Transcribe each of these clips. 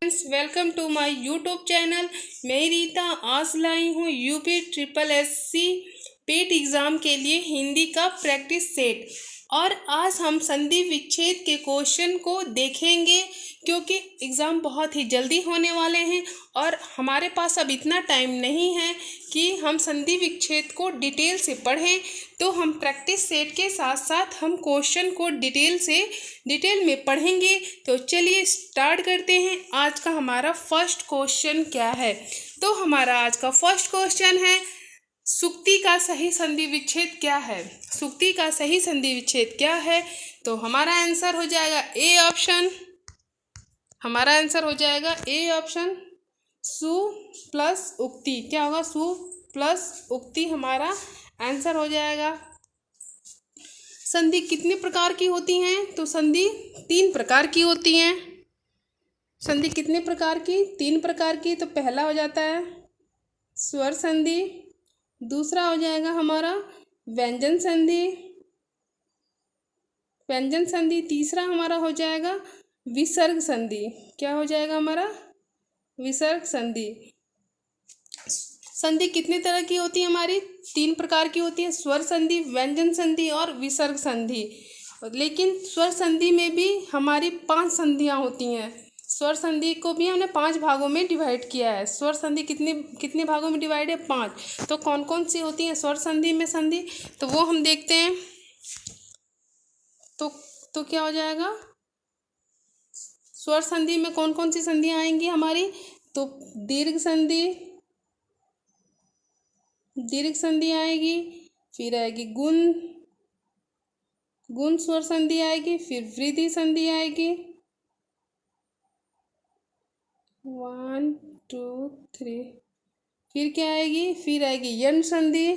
Welcome to my YouTube channel. मैं रीता आज लाई हूँ UP triple SC PET exam के लिए हिंदी का प्रैक्टिस सेट। और आज हम संधि विच्छेद के क्वेश्चन को देखेंगे क्योंकि एग्ज़ाम बहुत ही जल्दी होने वाले हैं और हमारे पास अब इतना टाइम नहीं है कि हम संधि विच्छेद को डिटेल से पढ़ें। तो हम प्रैक्टिस सेट के साथ साथ हम क्वेश्चन को डिटेल में पढ़ेंगे। तो चलिए स्टार्ट करते हैं। आज का हमारा फर्स्ट क्वेश्चन क्या है? तो हमारा आज का फर्स्ट क्वेश्चन है, सुक्ति का सही संधि विच्छेद क्या है? सुक्ति का सही संधि विच्छेद क्या है? तो हमारा आंसर हो जाएगा ए ऑप्शन। हमारा आंसर हो जाएगा ए ऑप्शन, सु प्लस उक्ति। क्या होगा? सु प्लस उक्ति हमारा आंसर हो जाएगा। संधि कितने प्रकार की होती हैं? तो संधि 3 प्रकार की होती हैं। संधि कितने प्रकार की? 3 प्रकार की। तो पहला हो जाता है स्वर संधि, दूसरा हो जाएगा हमारा व्यंजन संधि, तीसरा हमारा हो जाएगा विसर्ग संधि। क्या हो जाएगा हमारा? विसर्ग संधि। संधि कितने तरह की होती है? हमारी 3 प्रकार की होती है, स्वर संधि, व्यंजन संधि और विसर्ग संधि। लेकिन स्वर संधि में भी हमारी 5 संधियाँ होती हैं। स्वर संधि को भी हमने 5 भागों में डिवाइड किया है। स्वर संधि कितने भागों में डिवाइड है? 5। तो कौन कौन सी होती हैं स्वर संधि में संधि? तो वो हम देखते हैं। तो क्या हो जाएगा? स्वर संधि में कौन कौन सी संधियाँ आएंगी हमारी? तो दीर्घ संधि आएगी, फिर आएगी गुण स्वर संधि आएगी, फिर वृद्धि संधि आएगी। 1 2 3। फिर क्या आएगी? फिर आएगी यण संधि,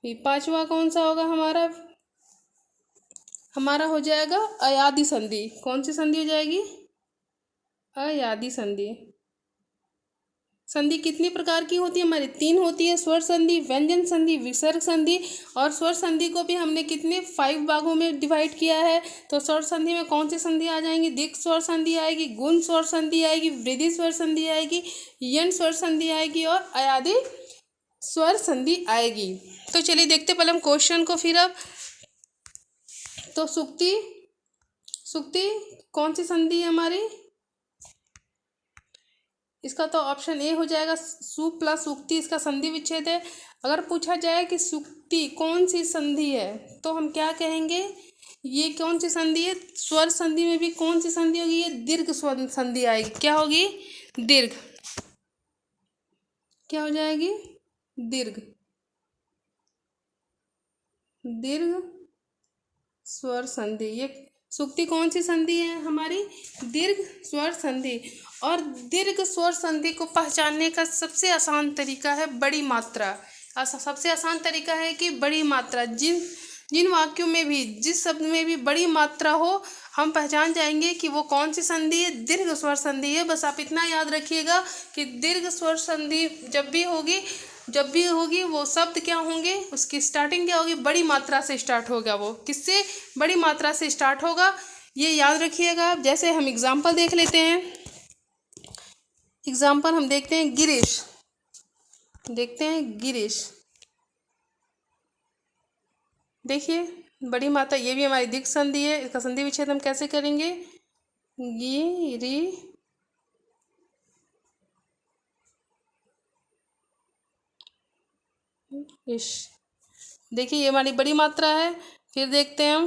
फिर 5वां कौन सा होगा हमारा? हमारा हो जाएगा अयादि संधि। कौन सी संधि हो जाएगी? अयादि संधि। संधि कितनी प्रकार की होती है हमारी? 3 होती है, स्वर संधि, व्यंजन संधि, विसर्ग संधि। और स्वर संधि को भी हमने कितने 5 भागों में डिवाइड किया है। तो स्वर संधि में कौन सी संधि आ जाएंगी? दिक् स्वर संधि आएगी, गुण स्वर संधि आएगी, वृद्धि स्वर संधि आएगी, यण स्वर संधि आएगी और अयादि स्वर संधि आएगी। तो चलिए देखते पहले हम क्वेश्चन को। फिर अब तो सुक्ति कौन सी संधि है हमारी? इसका तो ऑप्शन ए हो जाएगा, सु प्लस उक्ति इसका संधि विच्छेद है। अगर पूछा जाए कि सुक्ति कौन सी संधि है तो हम क्या कहेंगे? ये कौन सी संधि है? स्वर संधि में भी कौन सी संधि होगी? ये दीर्घ स्वर संधि आएगी। क्या होगी? दीर्घ। क्या हो जाएगी? दीर्घ स्वर संधि। ये सुक्ति कौन सी संधि है हमारी? दीर्घ स्वर संधि। और दीर्घ स्वर संधि को पहचानने का सबसे आसान तरीका है बड़ी मात्रा। सबसे आसान तरीका है कि बड़ी मात्रा, जिन वाक्यों में भी, जिस शब्द में भी बड़ी मात्रा हो, हम पहचान जाएंगे कि वो कौन सी संधि है। दीर्घ स्वर संधि है। बस आप इतना याद रखिएगा कि दीर्घ स्वर संधि जब भी होगी वो शब्द क्या होंगे, उसकी स्टार्टिंग क्या होगी? बड़ी मात्रा से स्टार्ट होगा। वो किससे? बड़ी मात्रा से स्टार्ट होगा। ये याद रखिएगा। जैसे हम एग्जाम्पल देख लेते हैं। एग्जाम्पल हम देखते हैं गिरीश। देखिए बड़ी मात्रा, ये भी हमारी दिक् संधि है। इसका संधि विच्छेद हम कैसे करेंगे? गिरीश। देखिए ये हमारी बड़ी मात्रा है। फिर देखते हैं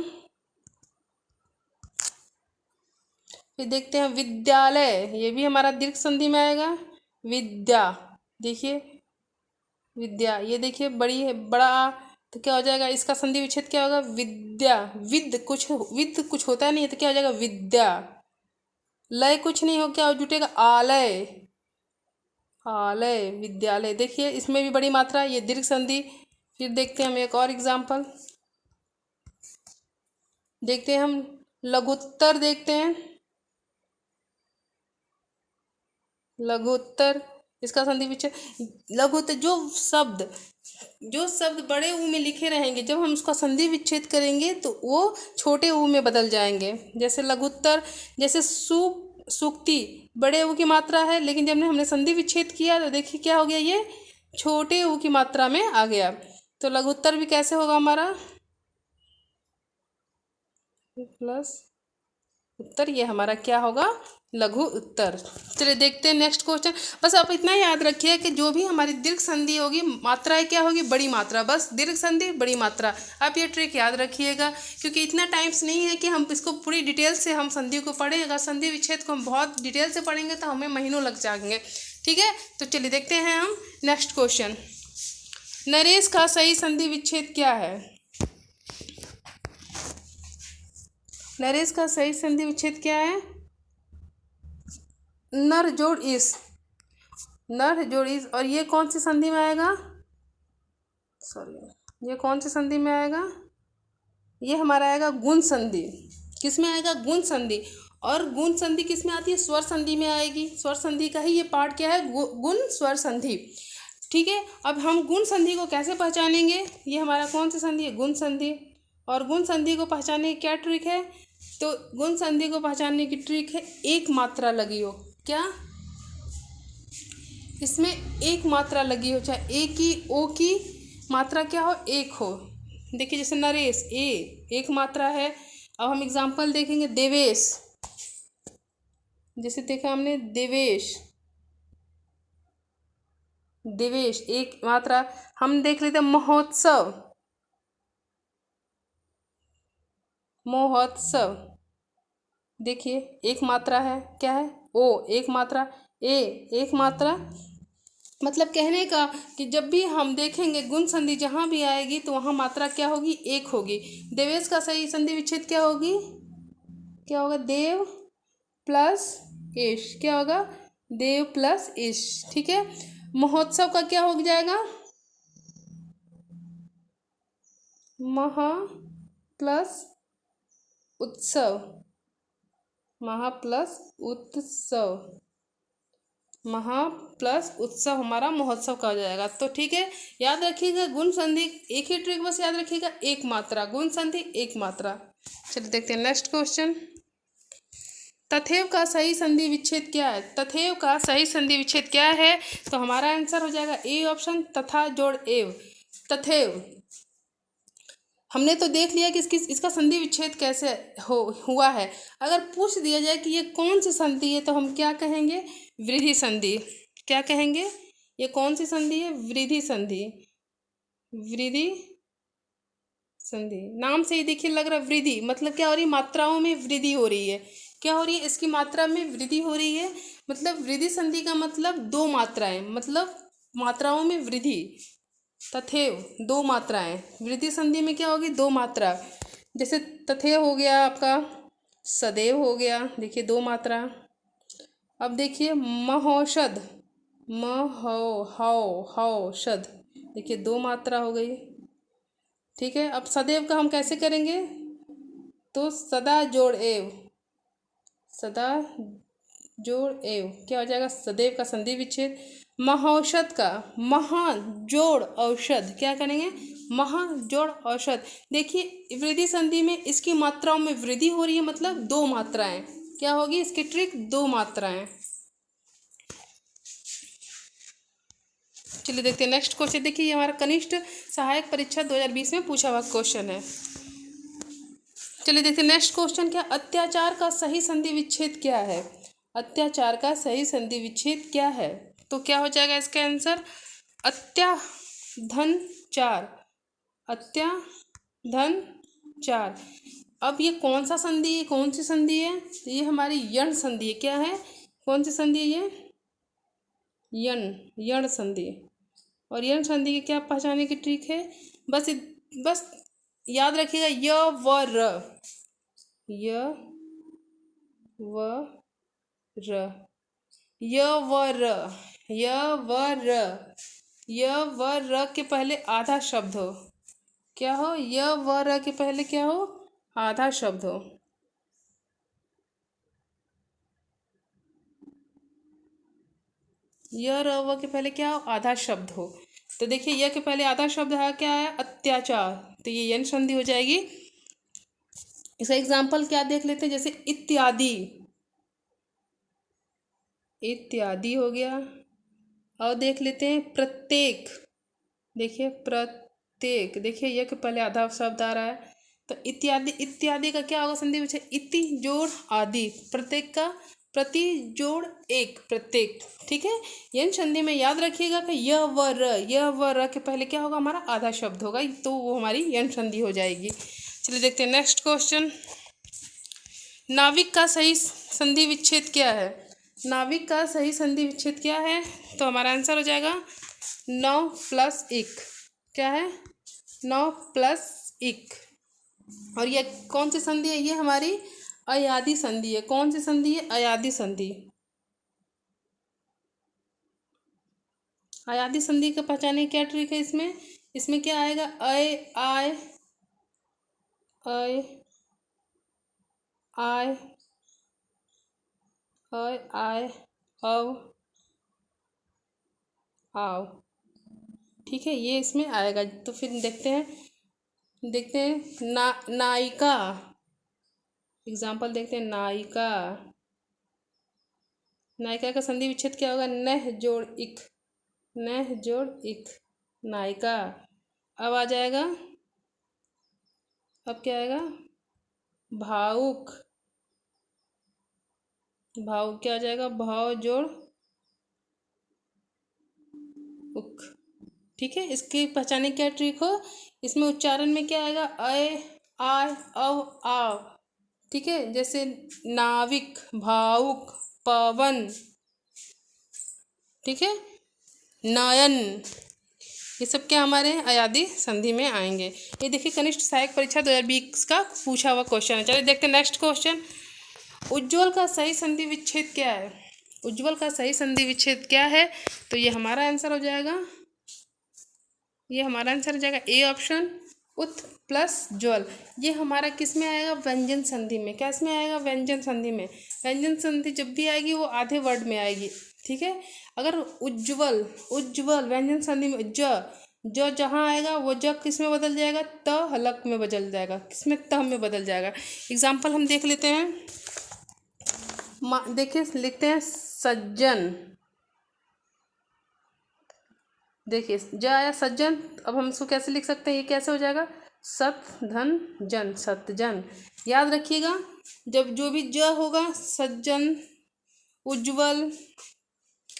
विद्यालय। ये भी हमारा दीर्घ संधि में आएगा। विद्या। देखिए विद्या, ये देखिए बड़ी है, बड़ा। तो क्या हो जाएगा? इसका संधि विच्छेद क्या होगा? विद्या। विद कुछ होता नहीं है तो क्या हो जाएगा? विद्या। लय कुछ नहीं हो, क्या जुटेगा? आलय विद्यालय। देखिए इसमें भी बड़ी मात्रा, ये दीर्घ संधि। फिर देखते हैं हम एक और एग्जाम्पल। देखते हैं हम लघुत्तर। लघुत्तर इसका संधि विच्छेद लघु उत्तर जो शब्द बड़े ऊ में लिखे रहेंगे जब हम उसका संधि विच्छेद करेंगे तो वो छोटे ऊ में बदल जाएंगे। जैसे लघुत्तर, जैसे सूक्ति बड़े ऊ की मात्रा है, लेकिन जब हमने संधि विच्छेद किया तो देखिए क्या हो गया, ये छोटे ऊ की मात्रा में आ गया। तो लघुत्तर भी कैसे होगा हमारा, प्लस उत्तर, ये हमारा क्या होगा, लघु उत्तर। चलिए देखते हैं नेक्स्ट क्वेश्चन। बस आप इतना याद रखिए कि जो भी हमारी दीर्घ संधि होगी, मात्राएं क्या होगी, बड़ी मात्रा, बस दीर्घ संधि बड़ी मात्रा। आप ये ट्रिक याद रखिएगा, क्योंकि इतना टाइम्स नहीं है कि हम इसको पूरी डिटेल से हम संधि को पढ़ें। अगर संधि विच्छेद को हम बहुत डिटेल से पढ़ेंगे तो हमें महीनों लग जाएंगे। ठीक है, तो चलिए देखते हैं हम नेक्स्ट क्वेश्चन। नरेश का सही संधि विच्छेद क्या है? नरेश का सही संधि विच्छेद क्या है? नर जोड़ इस, नर जोड़ इस। और ये कौन सी संधि में आएगा, सॉरी, ये कौन सी संधि में आएगा, ये हमारा आएगा गुण संधि। किस में आएगा, गुण संधि। और गुण संधि किस में आती है, स्वर संधि में आएगी। स्वर संधि का ही ये पार्ट क्या है, गुण स्वर संधि। ठीक है, अब हम गुण संधि को कैसे पहचानेंगे, ये हमारा कौन सी संधि है, गुण संधि। और गुण संधि को पहचानने की क्या ट्रिक है, तो गुण संधि को पहचानने की ट्रिक है एक मात्रा लगी हो। क्या, इसमें एक मात्रा लगी हो, चाहे ए की ओ की मात्रा क्या हो, एक हो। देखिए जैसे नरेश, एक मात्रा है। अब हम एग्जाम्पल देखेंगे, देवेश, जैसे देखा हमने देवेश, देवेश एक मात्रा। हम देख लेते हैं महोत्सव, महोत्सव, देखिए एक मात्रा है, क्या है, ओ एक मात्रा, ए एक मात्रा। मतलब कहने का कि जब भी हम देखेंगे गुण संधि जहाँ भी आएगी तो वहाँ मात्रा क्या होगी, एक होगी। देवेश का सही संधि विच्छेद क्या होगी, क्या होगा, देव प्लस इश, क्या होगा, देव प्लस इश। ठीक है, महोत्सव का क्या हो जाएगा, महा प्लस उत्सव, महा प्लस उत्सव, महा प्लस उत्सव हमारा महोत्सव का हो जाएगा। तो ठीक है, याद रखिएगा गुण संधि, एक ही ट्रिक बस याद रखिएगा, एक मात्रा, गुण संधि एक मात्रा। चलिए देखते हैं नेक्स्ट क्वेश्चन। तथैव का सही संधि विच्छेद क्या है? तथैव का सही संधि विच्छेद क्या है? तो हमारा आंसर हो जाएगा ए ऑप्शन, तथा जोड़ एव, तथैव। हमने तो देख लिया कि इसका संधि विच्छेद कैसे हुआ है। अगर पूछ दिया जाए कि ये कौन सी संधि है तो हम क्या कहेंगे, वृद्धि संधि। क्या कहेंगे, ये कौन सी संधि है, वृद्धि संधि, वृद्धि संधि। नाम से ही देखिए लग रहा है वृद्धि, मतलब क्या हो रही है, मात्राओं में वृद्धि हो रही है। क्या हो रही है, इसकी मात्रा में वृद्धि हो रही है। मतलब वृद्धि संधि का मतलब दो मात्राएं, मतलब मात्राओं में वृद्धि। तथैव दो मात्राएं, वृद्धि संधि में क्या होगी, दो मात्रा। जैसे तथैव हो गया आपका, सदैव हो गया, देखिए दो मात्रा। अब देखिए महौषध, महौषध, देखिए दो मात्रा हो गई। ठीक है, अब सदैव का हम कैसे करेंगे, तो सदा जोड़ एव, सदा जोड़ एव, क्या हो जाएगा, सदैव का संधि विच्छेद। महौषध का, महा जोड़ औषध, क्या करेंगे, महा जोड़ औषध। देखिए वृद्धि संधि में इसकी मात्राओं में वृद्धि हो रही है, मतलब दो मात्राएं। क्या होगी इसकी ट्रिक, दो मात्राएं। चलिए देखते हैं नेक्स्ट क्वेश्चन। देखिए ये हमारा कनिष्ठ सहायक परीक्षा 2020 में पूछा हुआ क्वेश्चन है। चलिए देखते हैं नेक्स्ट क्वेश्चन, क्या अत्याचार का सही संधि विच्छेद क्या है? अत्याचार का सही संधि विच्छेद क्या है? तो क्या हो जाएगा इसका आंसर, अत्या धन चार, अत्या धन चार। अब ये कौन सा संधि है, कौन सी संधि है, तो ये हमारी यण संधि है। क्या है, कौन सी संधि है ये, यण संधि। और यण संधि की क्या पहचानने की ट्रिक है, बस याद रखिएगा, य व र, य व र, य व र, य व र, य व र के पहले आधा शब्द हो। क्या हो, य व र के पहले क्या हो, आधा शब्द हो। य र व के पहले क्या हो, आधा शब्द हो। तो देखिए य के पहले आधा शब्द है, क्या है, अत्याचार, तो ये यन संधि हो जाएगी। इसका एग्जाम्पल क्या देख लेते हैं, जैसे इत्यादि, इत्यादि हो गया। और देख लेते हैं प्रत्येक, देखिए प्रत्येक, देखिए यह के पहले आधा शब्द आ रहा है, तो इत्यादि, इत्यादि का क्या होगा संधि विच्छेद, इति जोड़ आदि, प्रत्येक का प्रति जोड़ एक, प्रत्येक। ठीक है, यन संधि में याद रखिएगा कि यह व र, यह व र के पहले क्या होगा, हमारा आधा शब्द होगा, तो वो हमारी यन संधि हो जाएगी। चलिए देखते हैं नेक्स्ट क्वेश्चन। नाविक का सही संधि विच्छेद क्या है, नाविक का सही संधि विच्छेद क्या है, तो हमारा आंसर हो जाएगा 9+1, क्या है, 9+1। और ये कौन सी संधि है, ये हमारी अयादी संधि है। कौन सी संधि है, अयादी संधि। अयादी संधि का पहचाने क्या ट्रिक है इसमें, इसमें क्या आएगा, अय आय, अय आय, अय आय, अव आव, ठीक है, ये इसमें आएगा। तो फिर देखते हैं नायिका, एग्जाम्पल देखते हैं, नायिका, नायिका का संधि विच्छेद क्या होगा, नह जोड़ इक, नह जोड़ इक, नायिका। अब आ जाएगा, अब क्या आएगा, भावुक, भावुक क्या आ जाएगा, भाव जोड़ उक। ठीक है, इसकी पहचाने क्या ट्रिक हो, इसमें उच्चारण में क्या आएगा, अय आय अव आव। ठीक है, जैसे नाविक, भावुक, पवन, ठीक है, नयन, ये सब क्या हमारे अयादी संधि में आएंगे। ये देखिए कनिष्ठ सहायक परीक्षा 2020 का पूछा हुआ क्वेश्चन है। चलिए देखते हैं नेक्स्ट क्वेश्चन। उज्ज्वल का सही संधि विच्छेद क्या है, उज्ज्वल का सही संधि विच्छेद क्या है, तो ये हमारा आंसर हो जाएगा, ये हमारा आंसर हो जाएगा ए ऑप्शन, उत प्लस ज्वल। ये हमारा किस में आएगा, व्यंजन संधि में। क्या इसमें आएगा, व्यंजन संधि में। व्यंजन संधि जब भी आएगी वो आधे वर्ड में आएगी। ठीक है, अगर उज्ज्वल, उज्ज्वल व्यंजन संधि में ज जहाँ आएगा वो ज किस में बदल जाएगा, त हलक में बदल जाएगा, किसमें, त में बदल जाएगा। एग्जाम्पल हम देख लेते हैं, देखिए लिखते हैं सज्जन, देखिए ज आया सज्जन, अब हम इसको कैसे लिख सकते हैं, ये कैसे हो जाएगा, सत धन जन, सतजन। याद रखिएगा जब जो भी ज होगा, सज्जन, उज्ज्वल,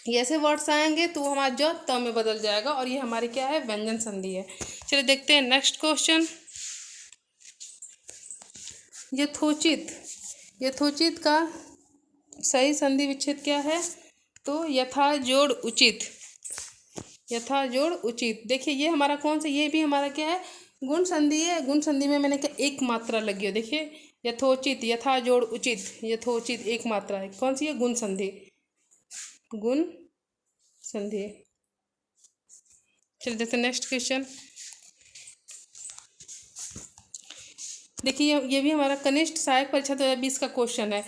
ये ऐसे वर्ड्स आएंगे तो वो हमारा ज त में बदल जाएगा, और ये हमारी क्या है, व्यंजन संधि है। चलिए देखते हैं नेक्स्ट क्वेश्चन। यथोचित, यथोचित का सही संधि विच्छेद क्या है, तो यथा जोड़ उचित, यथा जोड़ उचित। देखिए ये हमारा कौन सा, ये भी हमारा क्या है, गुण संधि है। गुण संधि में मैंने क्या, एक मात्रा लगी हो, देखिए यथोचित, यथा जोड़ उचित, यथोचित एक मात्रा है, कौन सी है, गुण संधि, गुण संधि। चलिए देखते हैं नेक्स्ट क्वेश्चन। देखिए ये भी हमारा कनिष्ठ सहायक परीक्षा 2020 का क्वेश्चन है।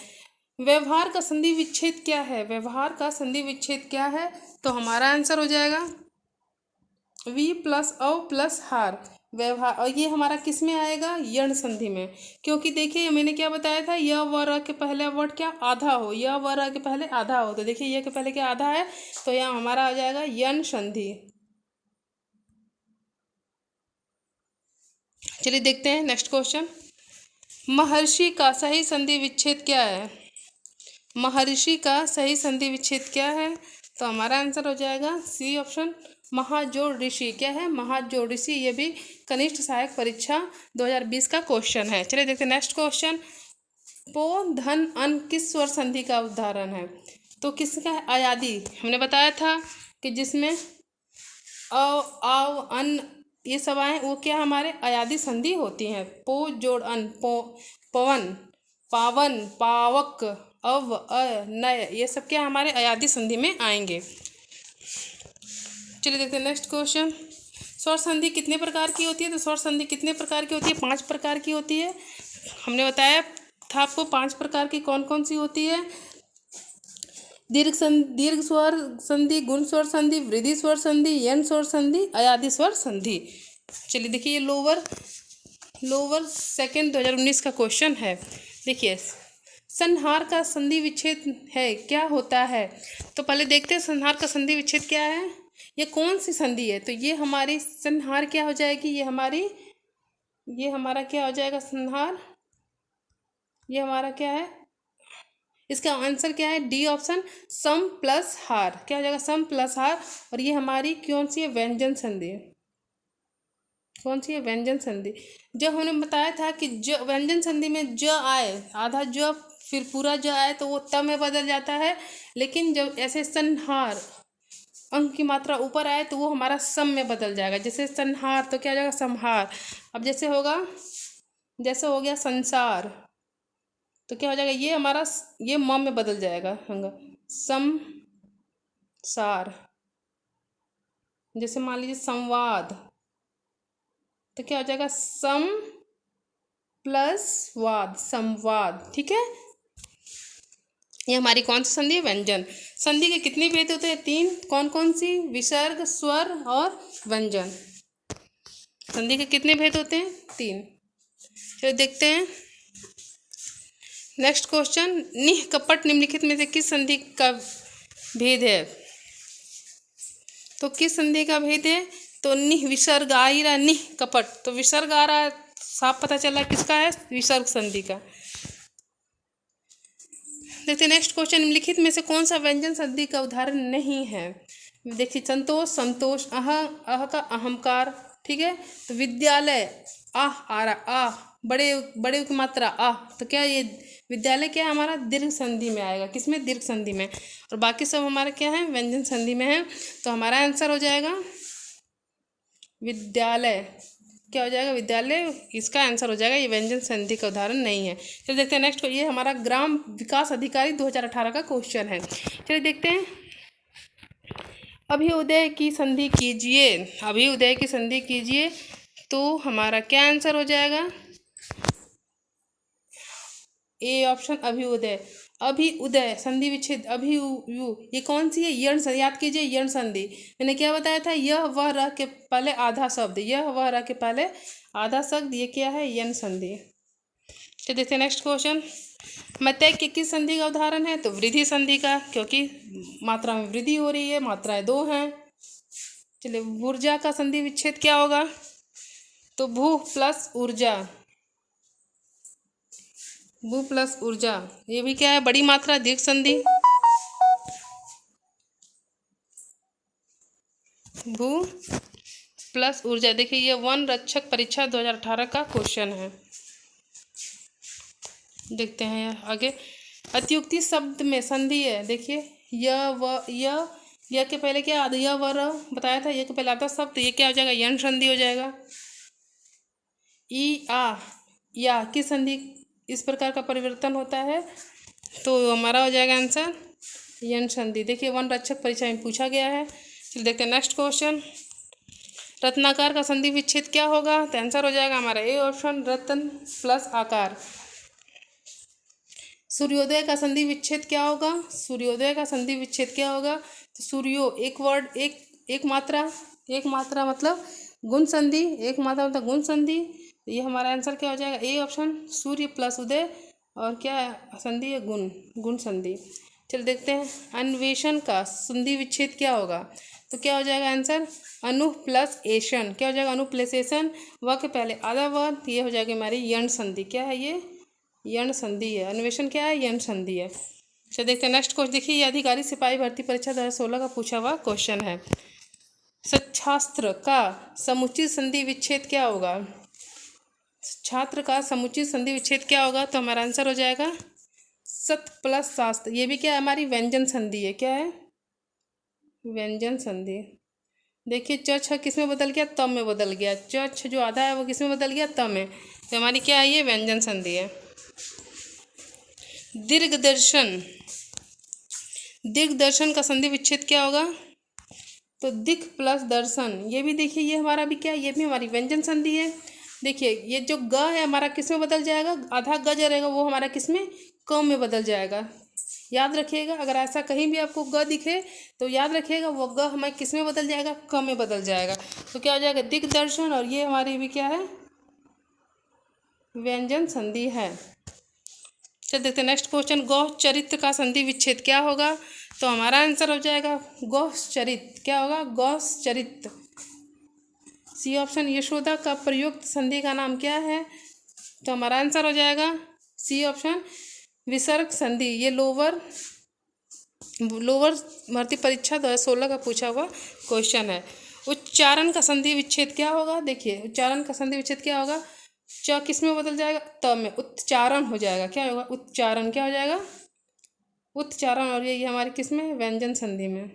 व्यवहार का संधि विच्छेद क्या है, व्यवहार का संधि विच्छेद क्या है, तो हमारा आंसर हो जाएगा वी प्लस औ प्लस हार, व्यवहार। और ये हमारा किस में आएगा, यण संधि में। क्योंकि देखिए मैंने क्या बताया था, य व र के पहले वर्ड क्या, आधा हो, य व र के पहले आधा हो, तो देखिए ये के पहले क्या, आधा है, तो यहाँ हमारा आ जाएगा यण संधि। चलिए देखते हैं नेक्स्ट क्वेश्चन। महर्षि का सही संधि विच्छेद क्या है, महर्षि का सही संधि विच्छेद क्या है, तो हमारा आंसर हो जाएगा सी ऑप्शन, महाजोड़ ऋषि। क्या है, महाजोड़ ऋषि। ये भी कनिष्ठ सहायक परीक्षा 2020 का क्वेश्चन है। चलिए देखते हैं नेक्स्ट क्वेश्चन। पो धन अन किस स्वर संधि का उदाहरण है, तो किसका है, अयादी। हमने बताया था कि जिसमें अ आव अन ये सब आए वो क्या हमारे अयादी संधि होती हैं। पो जोड़ अन, पवन, पावन, पावक, अव अ नय, ये सब क्या हमारे अयादी संधि में आएंगे। चलिए देखते हैं नेक्स्ट क्वेश्चन। स्वर संधि कितने प्रकार की होती है, तो स्वर संधि कितने प्रकार की होती है, 5 प्रकार की होती है। हमने बताया था आपको 5 प्रकार की कौन कौन सी होती है। दीर्घ स्वर संधि, गुण स्वर संधि, वृद्धि स्वर संधि, यण स्वर संधि, अयादि स्वर संधि। चलिए देखिए, ये लोअर सेकेंड 2019 का क्वेश्चन है। देखिए, संहार का संधि विच्छेद है क्या होता है? तो पहले देखते हैं संहार का संधि विच्छेद क्या है, ये कौन सी संधि है। तो ये हमारी संहार क्या हो जाएगी, ये हमारा क्या हो जाएगा संहार, ये हमारा क्या है, इसका आंसर क्या है, डी ऑप्शन, सम प्लस हार। क्या हो जाएगा, सम प्लस हार। और ये हमारी कौन सी है, व्यंजन संधि। कौन सी है, व्यंजन संधि। जो हमने बताया था कि ज व्यंजन संधि में ज आए, आधा ज फिर पूरा ज आए तो वो त में बदल जाता है। लेकिन जब ऐसे संहार अंक की मात्रा ऊपर आए तो वो हमारा सम में बदल जाएगा। जैसे संहार तो क्या हो जाएगा, संहार। अब जैसे हो गया संसार, तो क्या हो जाएगा, ये हमारा ये म में बदल जाएगा, सम सार। जैसे मान लीजिए संवाद, तो क्या हो जाएगा, सम प्लस वाद, संवाद। ठीक है, ये हमारी कौन सी संधि है, व्यंजन संधि के कितने भेद होते हैं, 3। कौन कौन सी, विसर्ग, स्वर और व्यंजन। संधि के कितने भेद होते हैं, 3। चलिए देखते हैं नेक्स्ट क्वेश्चन। निह कपट निम्नलिखित में से किस संधि का भेद है? तो किस संधि का भेद है, तो निह विसर्ग आ ही रहा, निह कपट, तो विसर्ग आ रहा है, साफ पता चला किसका है, विसर्ग संधि का। देखते नेक्स्ट क्वेश्चन, निम्नलिखित में से कौन सा व्यंजन संधि का उदाहरण नहीं है? देखिए, संतोष, संतोष, अह का अहंकार। ठीक है, तो विद्यालय, आह आ रहा, आह बड़े की मात्रा आह, तो क्या ये विद्यालय क्या है हमारा, दीर्घ संधि में आएगा। किसमें, दीर्घ संधि में। और बाकी सब हमारा क्या है, व्यंजन संधि में है। तो हमारा आंसर हो जाएगा विद्यालय। क्या हो जाएगा, विद्यालय, इसका आंसर हो जाएगा। ये व्यंजन संधि का उदाहरण नहीं है। चलिए देखते हैं नेक्स्ट, ये हमारा ग्राम विकास अधिकारी 2018 का क्वेश्चन है। चलिए देखते हैं, अभिउदय की संधि कीजिए, अभिउदय की संधि कीजिए, तो हमारा क्या आंसर हो जाएगा, ए ऑप्शन, अभिउदय। अभिउदय संधि विच्छेद, अभियु, ये कौन सी है, यण संधि। याद कीजिए, यण संधि मैंने क्या बताया था, यह वह रह के पहले आधा शब्द, यह वह रह के पहले आधा शब्द, ये क्या है, यण संधि। चलिए देखते हैं नेक्स्ट क्वेश्चन, मत्य की किस संधि का उदाहरण है? तो वृद्धि संधि का, क्योंकि मात्रा में वृद्धि हो रही है, मात्राएं 2 हैं। चलिए, ऊर्जा का संधि विच्छेद क्या होगा? तो भू प्लस ऊर्जा, भू प्लस ऊर्जा, ये भी क्या है, बड़ी मात्रा, दीर्घ संधि। भू प्लस ऊर्जा, देखिए ये वन रक्षक परीक्षा 2018 का क्वेश्चन है। देखते हैं आगे, अत्युक्ति शब्द में संधि है। देखिए, यह के पहले क्या, यह व र बताया था, यह के पहले आता शब्द, तो ये क्या हो जाएगा, यण संधि हो जाएगा। ई आ या किस संधि इस प्रकार का परिवर्तन होता है? तो हमारा हो जाएगा आंसर यण संधि। देखिए, वन रक्षक परीक्षा में पूछा गया है। चलिए देखते हैं नेक्स्ट क्वेश्चन, रत्नाकार का संधि विच्छेद क्या होगा? तो आंसर हो जाएगा हमारा ए ऑप्शन, रत्न प्लस आकार। सूर्योदय का संधि विच्छेद क्या होगा? सूर्योदय का संधि विच्छेद क्या होगा? तो सूर्यो, एक वर्ड, एक मात्रा मतलब गुण संधि, एक मात्रा मतलब गुण संधि। ये हमारा आंसर क्या हो जाएगा, ए ऑप्शन, सूर्य प्लस उदय, और क्या संधि है, गुण संधि। चलिए देखते हैं, अन्वेषण का संधि विच्छेद क्या होगा? तो क्या हो जाएगा आंसर, अनु प्लस एशन। क्या हो जाएगा, अनु प्लस एशन, व के पहले आधा व, ये हो जाएगी हमारी यण संधि। क्या है ये, यण संधि है। अन्वेषण क्या है, यण संधि है। चलिए देखते हैं नेक्स्ट क्वेश्चन। देखिए, ये अधिकारी सिपाही भर्ती परीक्षा 2016 का पूछा हुआ क्वेश्चन है। सच्छास्त्र का समुचित संधि विच्छेद क्या होगा? छात्र का समुचित संधि विच्छेद क्या होगा? तो हमारा आंसर हो जाएगा सत प्लस शास्त्र। ये भी क्या है, हमारी व्यंजन संधि है। क्या है, व्यंजन संधि। देखिए, च छ किस में बदल गया, त में बदल गया। च छ जो आधा है वो किस में बदल गया, त में। तो हमारी क्या है, ये व्यंजन संधि है। दीर्घ दर्शन का संधि विच्छेद क्या होगा? तो दिख प्लस दर्शन। ये भी देखिए, ये हमारा भी क्या है, ये भी हमारी व्यंजन संधि है। देखिए, ये जो ग है हमारा किस में बदल जाएगा, आधा ग जो रहेगा वो हमारा किस में, क में बदल जाएगा। याद रखिएगा, अगर ऐसा कहीं भी आपको ग दिखे तो याद रखिएगा वो ग हमें किस में बदल जाएगा, क में बदल जाएगा। तो क्या हो जाएगा, दिग्दर्शन, और ये हमारी भी क्या है, व्यंजन संधि है। चल देखते हैं नेक्स्ट क्वेश्चन, गौह चरित्र का संधि विच्छेद क्या होगा। तो हमारा आंसर हो जाएगा गौह चरित्र, क्या होगा, गौह चरित्र। सी ऑप्शन, यशोदा का प्रयुक्त संधि का नाम क्या है। तो हमारा आंसर हो जाएगा सी ऑप्शन, विसर्ग संधि। ये लोअर भर्ती परीक्षा 2016 का पूछा हुआ क्वेश्चन है। उच्चारण का संधि विच्छेद क्या होगा। देखिए उच्चारण का संधि विच्छेद क्या होगा, च किस में बदल जाएगा, त में, उच्चारण हो जाएगा, क्या होगा, उच्चारण, क्या हो जाएगा, उच्चारण। और ये हमारे किस में, व्यंजन संधि में।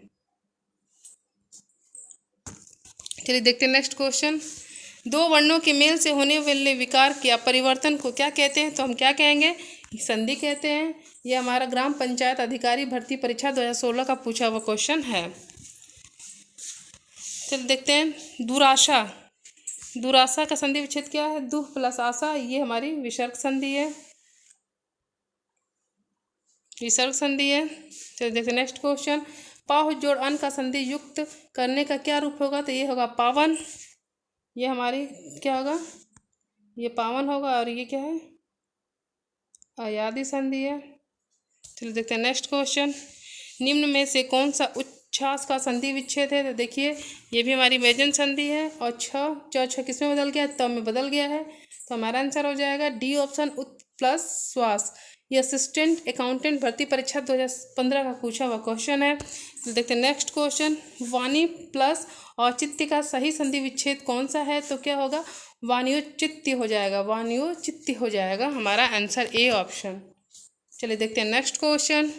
चलिए देखते हैं नेक्स्ट क्वेश्चन, दो वर्णों के मेल से होने वाले विकार या परिवर्तन को क्या कहते हैं। तो हम क्या कहेंगे, संधि कहते हैं। यह हमारा ग्राम पंचायत अधिकारी भर्ती परीक्षा 2016 का पूछा हुआ क्वेश्चन है। चलिए देखते हैं, दुराशा, दुराशा का संधि विच्छेद क्या है, दुह प्लस आशा, ये हमारी विसर्ग संधि है, विसर्ग संधि है। चलिए देखते हैं नेक्स्ट क्वेश्चन, पाव जोड़ अन का संधि युक्त करने का क्या रूप होगा। तो ये होगा पावन, ये हमारी क्या होगा, ये पावन होगा, और ये क्या है, अयादि संधि है। चलिए देखते हैं नेक्स्ट क्वेश्चन, निम्न में से कौन सा उच्छ्वास का संधि विच्छेद है। तो देखिए ये भी हमारी व्यंजन संधि है, और छ किस में बदल गया, तब में बदल गया है। तो हमारा आंसर हो जाएगा डी ऑप्शन, उत प्लस श्वास। ये असिस्टेंट अकाउंटेंट भर्ती परीक्षा 2015 का पूछा हुआ क्वेश्चन है। तो देखते हैं नेक्स्ट क्वेश्चन, वाणी प्लस औचित्य का सही संधि विच्छेद कौन सा है। तो क्या होगा, वाणियोचित्य हो जाएगा, वाणियोचित्य हो जाएगा, हमारा आंसर ए ऑप्शन। चलिए देखते हैं नेक्स्ट क्वेश्चन,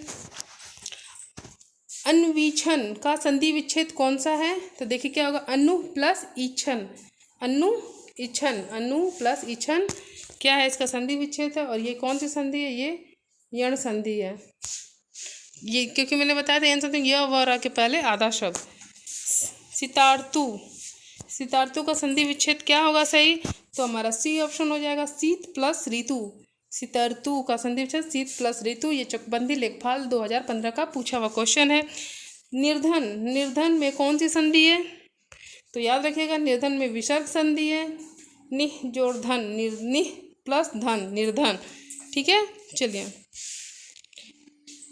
अन्वीक्षण का संधि विच्छेद कौन सा है। तो देखिए क्या होगा, अनु प्लस ईक्षण, अनु इच्छन, अनु प्लस ईक्षण क्या है, इसका संधि विच्छेद है। और ये कौन सी संधि है, ये यण संधि है। ये क्योंकि मैंने बताया था यण संधि य व र के पहले आधा शब्द। सितार्तु, सितार्तु का संधि विच्छेद क्या होगा सही। तो हमारा सी ऑप्शन हो जाएगा, शीत प्लस ऋतु। सितार्तु का संधि विच्छेद शीत प्लस ऋतु, ये चकबंदी लेखपाल 2015 का पूछा हुआ क्वेश्चन है। निर्धन, निर्धन में कौन सी संधि है। तो याद रखिएगा निर्धन में विसर्ग संधि है, निह जोड़ धन, निह प्लस धन, निर्धन, ठीक है। चलिए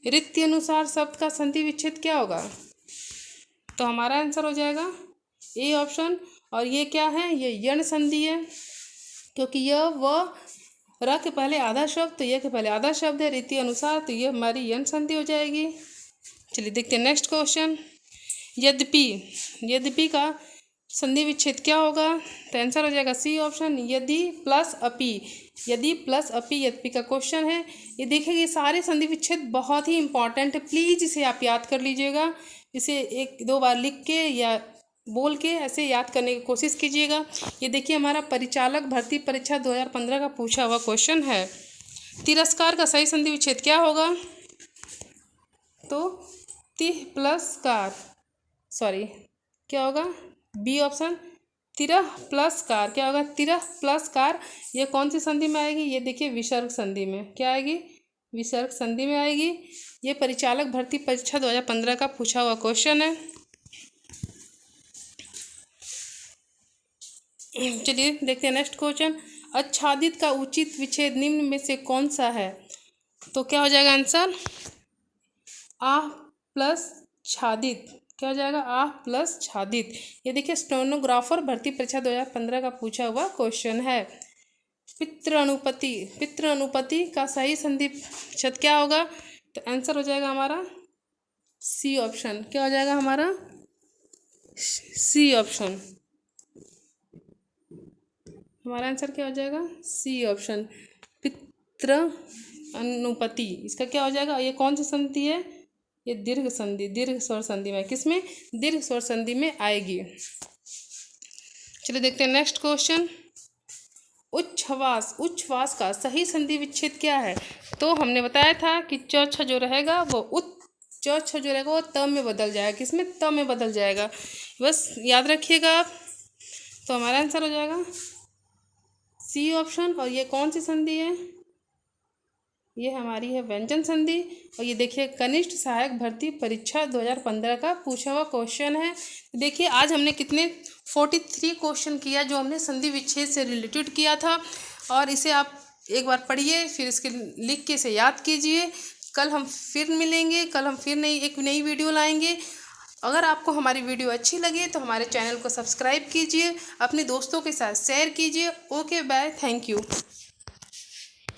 रीति अनुसार शब्द का संधि विच्छेद क्या होगा। तो हमारा आंसर हो जाएगा ए ऑप्शन। और ये क्या है, ये यण संधि है, क्योंकि यह व र के पहले आधा शब्द, तो यह के पहले आधा शब्द है रीति अनुसार, तो यह हमारी यण संधि हो जाएगी। चलिए देखते हैं नेक्स्ट क्वेश्चन, यद्यपि, यद्यपि का संधि विच्छेद क्या होगा। तो आंसर हो जाएगा सी ऑप्शन, यदि प्लस अपि, यदि प्लस अपि, यद्यपि का क्वेश्चन है। ये देखिए ये सारे संधि विच्छेद बहुत ही इंपॉर्टेंट है, प्लीज़ इसे आप याद कर लीजिएगा। इसे एक दो बार लिख के या बोल के ऐसे याद करने की कोशिश कीजिएगा। ये देखिए हमारा परिचालक भर्ती परीक्षा 2015 का पूछा हुआ क्वेश्चन है। तिरस्कार का सही संधि विच्छेद क्या होगा। तो तिह प्लस कार, सॉरी क्या होगा, बी ऑप्शन, तिरह प्लस कार, क्या होगा, तिरह प्लस कार। ये कौन सी संधि में आएगी, ये देखिए विसर्ग संधि में, क्या आएगी, विसर्ग संधि में आएगी। ये परिचालक भर्ती परीक्षा 2015 का पूछा हुआ क्वेश्चन है। चलिए देखते हैं नेक्स्ट क्वेश्चन, आच्छादित का उचित विच्छेद निम्न में से कौन सा है। तो क्या हो जाएगा आंसर, आह प्लस छादित, क्या हो जाएगा, आह प्लस छादित। ये देखिए स्टेनोग्राफर भर्ती परीक्षा 2015 का पूछा हुआ क्वेश्चन है। पितृ अनुपति, पितृ अनुपति का सही संधि विच्छेद क्या होगा। तो आंसर हो जाएगा हमारा सी ऑप्शन, क्या हो जाएगा हमारा सी ऑप्शन, हमारा आंसर क्या हो जाएगा सी ऑप्शन, पितृ अनुपति। इसका क्या हो जाएगा, ये कौन सी संधि है, ये दीर्घ संधि, दीर्घ स्वर संधि में, किसमें, दीर्घ स्वर संधि में आएगी। चलिए देखते हैं नेक्स्ट क्वेश्चन, उच्छ्वास, उच्छ्वास का सही संधि विच्छेद क्या है। तो हमने बताया था कि च छ जो रहेगा वो च छ जो रहेगा वो त में बदल जाएगा, किसमें, त में बदल जाएगा, बस याद रखिएगा आप। तो हमारा आंसर हो जाएगा सी ऑप्शन। और ये कौन सी संधि है, ये हमारी है व्यंजन संधि। और ये देखिए कनिष्ठ सहायक भर्ती परीक्षा 2015 का पूछा हुआ क्वेश्चन है। देखिए आज हमने कितने 43 क्वेश्चन किया जो हमने संधि विच्छेद से रिलेटेड किया था। और इसे आप एक बार पढ़िए, फिर इसके लिख के इसे याद कीजिए। कल हम फिर मिलेंगे, कल हम फिर एक नई वीडियो लाएंगे। अगर आपको हमारी वीडियो अच्छी लगे तो हमारे चैनल को सब्सक्राइब कीजिए, अपने दोस्तों के साथ शेयर कीजिए। Okay bye, thank you.